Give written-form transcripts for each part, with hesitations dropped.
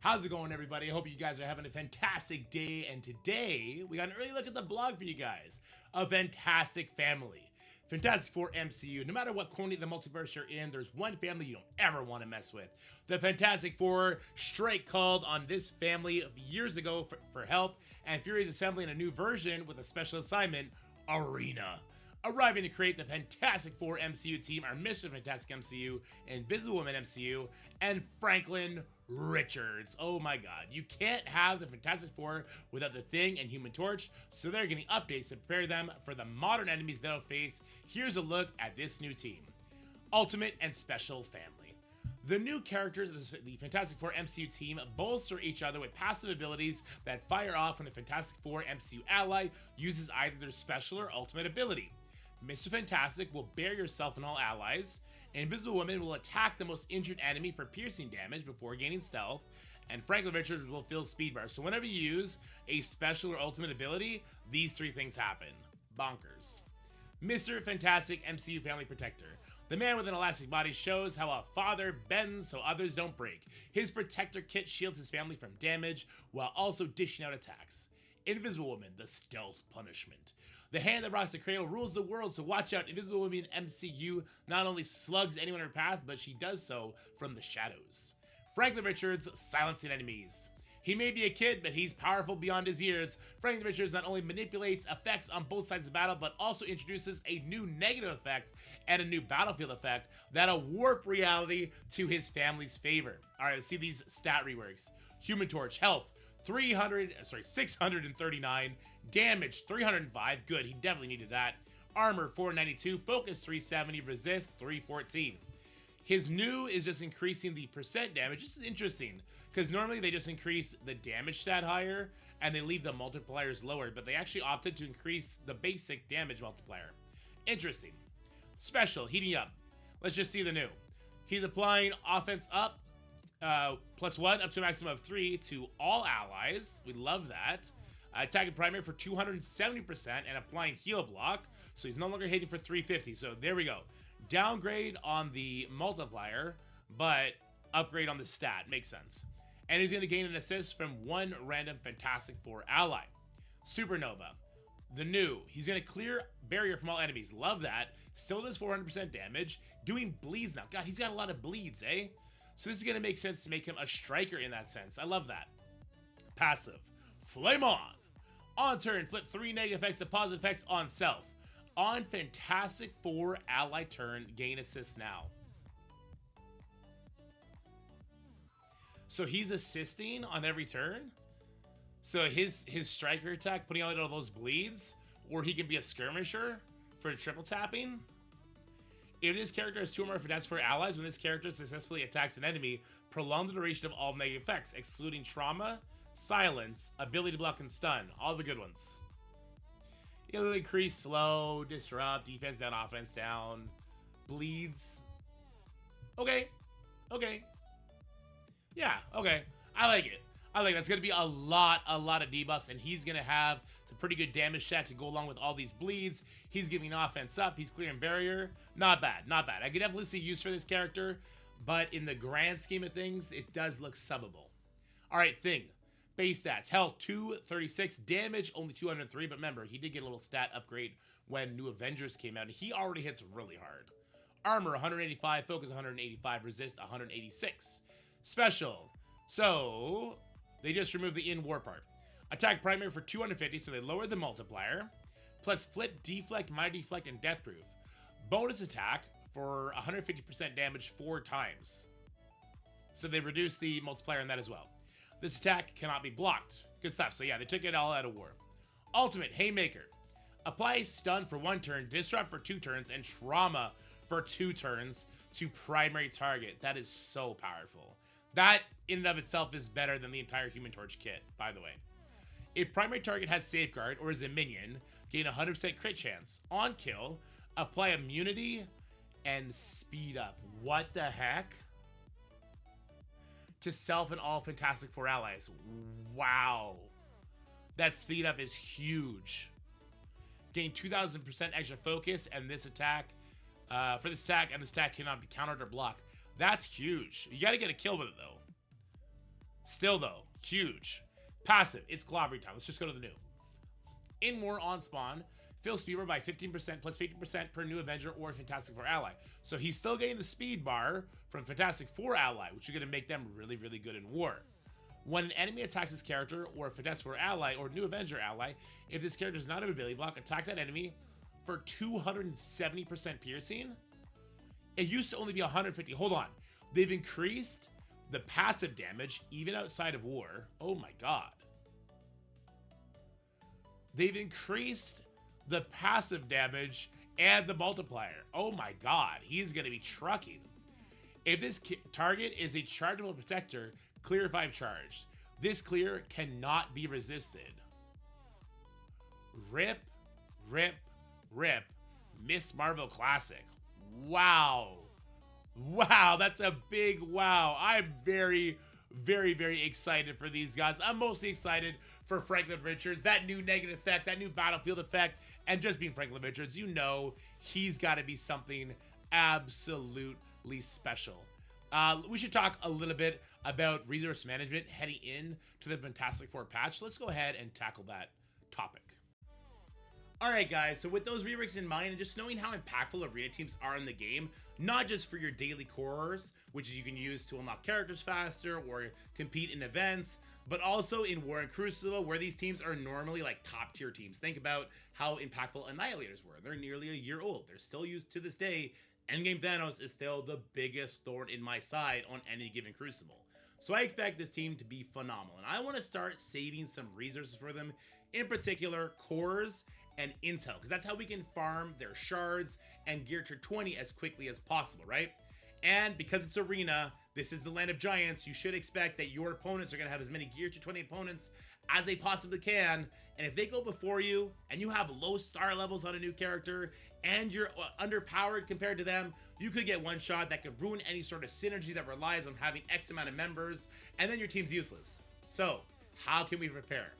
How's it going, everybody? I hope you guys are having a fantastic day, and today we got an early look at the blog for you guys. A fantastic family. Fantastic Four MCU. No matter what corner of the multiverse you're in, there's one family you don't ever want to mess with. The Fantastic Four straight called on this family years ago for help, and Fury is assembling a new version with a special assignment, Arena. Arriving to create the Fantastic Four MCU team are Mr. Fantastic MCU, Invisible Woman MCU, and Franklin Richards. Oh my god, you can't have the Fantastic Four without the Thing and Human Torch, so they're getting updates to prepare them for the modern enemies they'll face. Here's a look at this new team. Ultimate and Special Family. The new characters of the Fantastic Four MCU team bolster each other with passive abilities that fire off when the Fantastic Four MCU ally uses either their special or ultimate ability. Mr. Fantastic will bury yourself and all allies. Invisible Woman will attack the most injured enemy for piercing damage before gaining stealth. And Franklin Richards will fill speed bar. So whenever you use a special or ultimate ability, these three things happen. Bonkers. Mr. Fantastic MCU Family Protector. The man with an elastic body shows how a father bends so others don't break. His protector kit shields his family from damage while also dishing out attacks. Invisible Woman, the stealth punishment. The hand that rocks the cradle rules the world, so watch out. Invisible Woman MCU not only slugs anyone in her path, but she does so from the shadows. Franklin Richards, silencing enemies. He may be a kid, but he's powerful beyond his years. Franklin Richards not only manipulates effects on both sides of the battle, but also introduces a new negative effect and a new battlefield effect that'll warp reality to his family's favor. All right, let's see these stat reworks. Human Torch, health, 639, damage 305, good, he definitely needed that. Armor 492, focus 370, resist 314. His new is just increasing the percent damage. This is interesting because normally they just increase the damage stat higher and they leave the multipliers lower, but they actually opted to increase the basic damage multiplier. Interesting. Special, heating up. Let's just see the new. He's applying offense up, +1 up to a maximum of 3 to all allies. We love that. Attacking primary for 270% and applying heal block. So he's no longer hitting for 350. So there we go. Downgrade on the multiplier, but upgrade on the stat. Makes sense. And he's going to gain an assist from one random Fantastic Four ally. Supernova. The new. He's going to clear barrier from all enemies. Love that. Still does 400% damage. Doing bleeds now. God, he's got a lot of bleeds, eh? So this is going to make sense to make him a striker in that sense. I love that. Passive. Flame on. On turn, flip 3 negative effects to positive effects on self. On Fantastic Four ally turn, gain assist now. So he's assisting on every turn? So his striker attack, putting out all those bleeds, or he can be a skirmisher for triple tapping? If this character has 2 or more Fantastic Four allies, when this character successfully attacks an enemy, prolong the duration of all negative effects, excluding trauma, silence, ability to block and stun. All the good ones. It'll increase slow, disrupt, defense down, offense down, bleeds. Okay. Okay. Yeah, okay. I like it. I like that's going to be a lot of debuffs, and he's going to have some pretty good damage stat to go along with all these bleeds. He's giving offense up. He's clearing barrier. Not bad, not bad. I could definitely see use for this character, but in the grand scheme of things, it does look subbable. All right, Thing. Base stats. Health, 236. Damage, only 203. But remember, he did get a little stat upgrade when New Avengers came out, and he already hits really hard. Armor, 185. Focus, 185. Resist, 186. Special. So they just removed the in-war part. Attack primary for 250, so they lowered the multiplier. Plus flip, deflect, minor deflect, and death proof. Bonus attack for 150% damage 4 times. So they reduced the multiplier on that as well. This attack cannot be blocked. Good stuff. So yeah, they took it all out of war. Ultimate, Haymaker. Apply stun for 1 turn, disrupt for 2 turns, and trauma for 2 turns to primary target. That is so powerful. That, in and of itself, is better than the entire Human Torch kit, by the way. If primary target has Safeguard or is a minion, gain 100% crit chance. On kill, apply immunity and speed up. What the heck? To self and all Fantastic Four allies. Wow. That speed up is huge. Gain 2,000% extra focus, and this attack, for this attack, and this attack cannot be countered or blocked. That's huge. You gotta get a kill with it, though. Still though, huge. Passive, it's clobbering time. Let's just go to the new. In War on spawn, fill speed bar by 15% plus 50% per new Avenger or Fantastic Four ally. So he's still getting the speed bar from Fantastic Four ally, which is going to make them really, really good in War. When an enemy attacks this character or a Fantastic Four ally or new Avenger ally, if this character does not have ability block, attack that enemy for 270% piercing. It used to only be 150. Hold on. They've increased the passive damage even outside of War. Oh my god. They've increased the passive damage and the multiplier. Oh my god. He's going to be trucking. If this target is a chargeable protector, clear 5 charged. This clear cannot be resisted. Rip, rip, rip. Miss Marvel Classic. Wow. Wow, that's a big wow. I'm very, very, very excited for these guys. I'm mostly excited for Franklin Richards. That new negative effect, that new battlefield effect, and just being Franklin Richards, you know he's got to be something absolutely special. We should talk a little bit about resource management heading in to the Fantastic Four patch. Let's go ahead and tackle that topic. Alright guys, so with those reworks in mind and just knowing how impactful arena teams are in the game, not just for your daily cores, which you can use to unlock characters faster or compete in events, but also in War and Crucible, where these teams are normally like top tier teams. Think about how impactful Annihilators were. They're nearly a year old. They're still used to this day. Endgame Thanos is still the biggest thorn in my side on any given Crucible. So I expect this team to be phenomenal, and I want to start saving some resources for them, in particular cores and intel, because that's how we can farm their shards and gear to 20 as quickly as possible, right? And because it's arena, this is the land of giants, you should expect that your opponents are going to have as many gear to 20 opponents as they possibly can. And if they go before you and you have low star levels on a new character and you're underpowered compared to them, you could get one shot that could ruin any sort of synergy that relies on having X amount of members, and then your team's useless. So how can we prepare?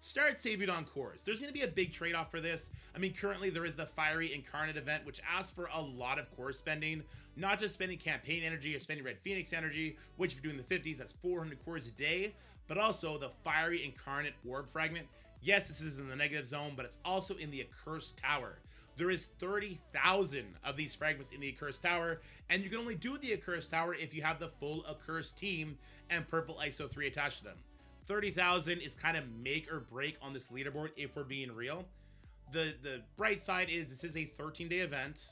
Start saving on cores. There's going to be a big trade-off for this. I mean, currently there is the Fiery Incarnate event, which asks for a lot of core spending, not just spending campaign energy or spending Red Phoenix energy, which if you're doing the 50s, that's 400 cores a day, but also the Fiery Incarnate Orb Fragment. Yes, this is in the negative zone, but it's also in the Accursed Tower. There is 30,000 of these fragments in the Accursed Tower, and you can only do the Accursed Tower if you have the full Accursed team and purple ISO 3 attached to them. 30,000 is kind of make or break on this leaderboard if we're being real. The bright side is this is a 13-day event,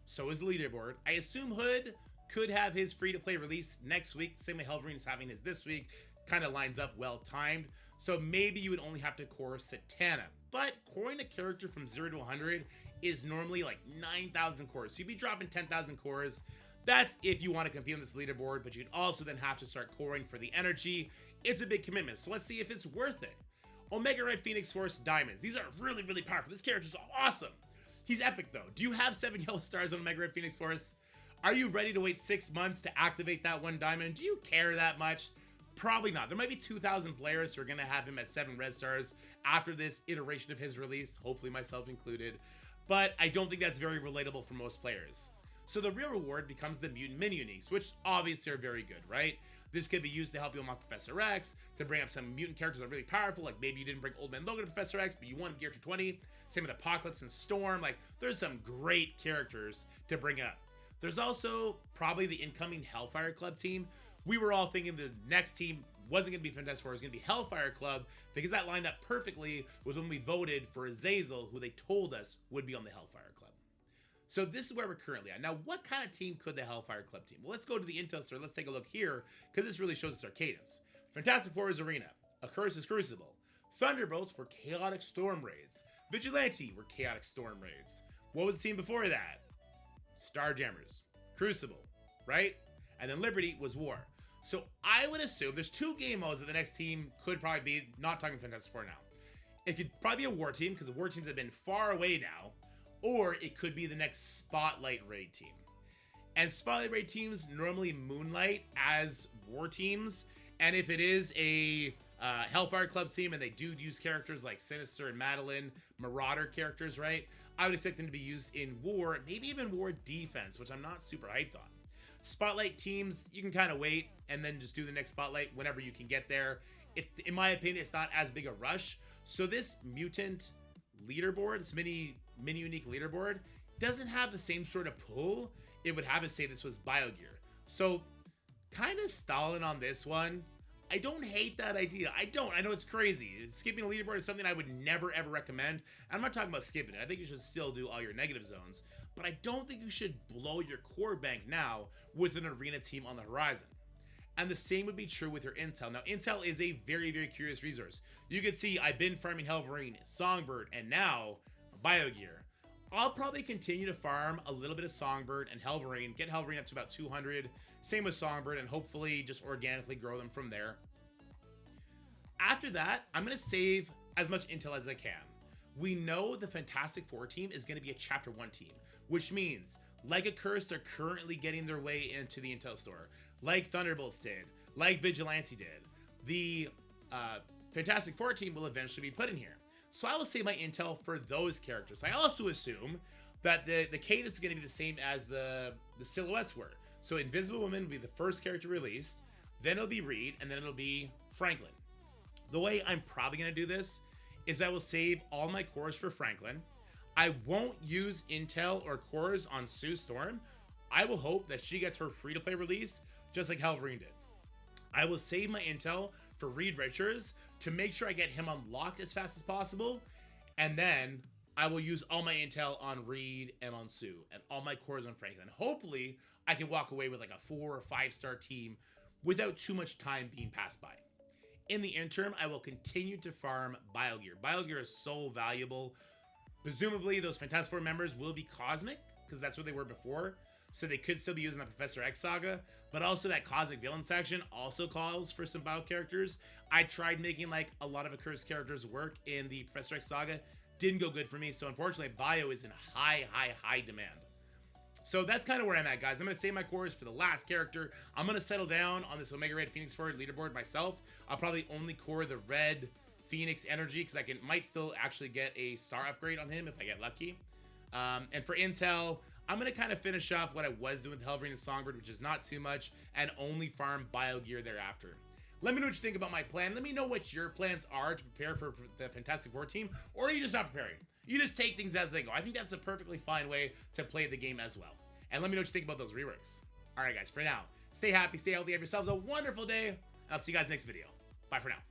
so is the leaderboard. I assume Hood could have his free-to-play release next week, same way Helverine is having his this week. Kind of lines up well timed, so maybe you would only have to core Satana. But coring a character from 0 to 100 is normally like 9,000 cores, so you'd be dropping 10,000 cores. That's if you want to compete on this leaderboard, but you'd also then have to start coring for the energy. It's a big commitment, so let's see if it's worth it. Omega Red Phoenix Force Diamonds. These are really, really powerful. This character's awesome. He's epic, though. Do you have 7 yellow stars on Omega Red Phoenix Force? Are you ready to wait 6 months to activate that 1 diamond? Do you care that much? Probably not. There might be 2,000 players who are going to have him at 7 red stars after this iteration of his release, hopefully myself included. But I don't think that's very relatable for most players. So the real reward becomes the mutant mini uniques, which obviously are very good, right? This could be used to help you unlock Professor X, to bring up some mutant characters that are really powerful, like maybe you didn't bring Old Man Logan to Professor X, but you want him geared to 20. Same with Apocalypse and Storm. Like, there's some great characters to bring up. There's also probably the incoming Hellfire Club team. We were all thinking the next team wasn't going to be Fantastic Four, it was going to be Hellfire Club, because that lined up perfectly with when we voted for Azazel, who they told us would be on the Hellfire Club. So this is where we're currently at. Now, what kind of team could the Hellfire Club team? Well, let's go to the intel store. Let's take a look here, because this really shows us our cadence. Fantastic Four is Arena. Accursed is Crucible. Thunderbolts were Chaotic Storm Raids. Vigilante were Chaotic Storm Raids. What was the team before that? Starjammers. Crucible, right? And then Liberty was War. So I would assume there's 2 game modes that the next team could probably be, not talking Fantastic Four now. It could probably be a War team, because the War teams have been far away now. Or it could be the next Spotlight Raid team. And Spotlight Raid teams normally moonlight as war teams. And if it is a Hellfire Club team and they do use characters like Sinister and Madeline, Marauder characters, right? I would expect them to be used in War, maybe even War Defense, which I'm not super hyped on. Spotlight teams, you can kind of wait and then just do the next spotlight whenever you can get there. In my opinion, it's not as big a rush. So this mutant leaderboard, this mini unique leaderboard, doesn't have the same sort of pull it would have to say this was BioGear. So kind of stalling on this one. I don't hate that idea. I don't. I know it's crazy. Skipping a leaderboard is something I would never ever recommend. I'm not talking about skipping it. I think you should still do all your negative zones. But I don't think you should blow your core bank now with an arena team on the horizon. And the same would be true with your intel. Now, intel is a very, very curious resource. You can see I've been farming Helverine, Songbird, and now BioGear. I'll probably continue to farm a little bit of Songbird and Helverine, get Helverine up to about 200. Same with Songbird, and hopefully just organically grow them from there. After that, I'm going to save as much intel as I can. We know the Fantastic Four team is going to be a Chapter 1 team, which means, like Accursed, they're currently getting their way into the intel store. Like Thunderbolts did, like Vigilante did. The Fantastic Four team will eventually be put in here. So I will save my intel for those characters. I also assume that the cadence is going to be the same as the silhouettes were. So Invisible Woman will be the first character released, then it'll be Reed, and then it'll be Franklin. The way I'm probably going to do this is I will save all my cores for Franklin. I won't use intel or cores on Sue Storm. I will hope that she gets her free-to-play release, just like Helverine did. I will save my intel for Reed Richards to make sure I get him unlocked as fast as possible, and then I will use all my intel on Reed and on Sue, and all my cores on Franklin. Hopefully, I can walk away with like a 4 or 5-star team without too much time being passed by. In the interim, I will continue to farm BioGear. BioGear is so valuable. Presumably, those Fantastic Four members will be Cosmic, because that's what they were before. So they could still be using the Professor X saga, but also that Cosmic Villain section also calls for some Bio characters. I tried making like a lot of Accursed characters work in the Professor X saga. Didn't go good for me, so unfortunately, Bio is in high demand. So that's kind of where I'm at, guys. I'm going to save my cores for the last character. I'm going to settle down on this Omega Red Phoenix Forward leaderboard myself. I'll probably only core the Red Phoenix Energy because I might still actually get a star upgrade on him if I get lucky. And for intel, I'm going to kind of finish off what I was doing with Helverine and Songbird, which is not too much, and only farm BioGear thereafter. Let me know what you think about my plan. Let me know what your plans are to prepare for the Fantastic Four team, or are you just not preparing? You just take things as they go. I think that's a perfectly fine way to play the game as well. And let me know what you think about those reworks. All right, guys, for now, stay happy, stay healthy, have yourselves a wonderful day, and I'll see you guys next video. Bye for now.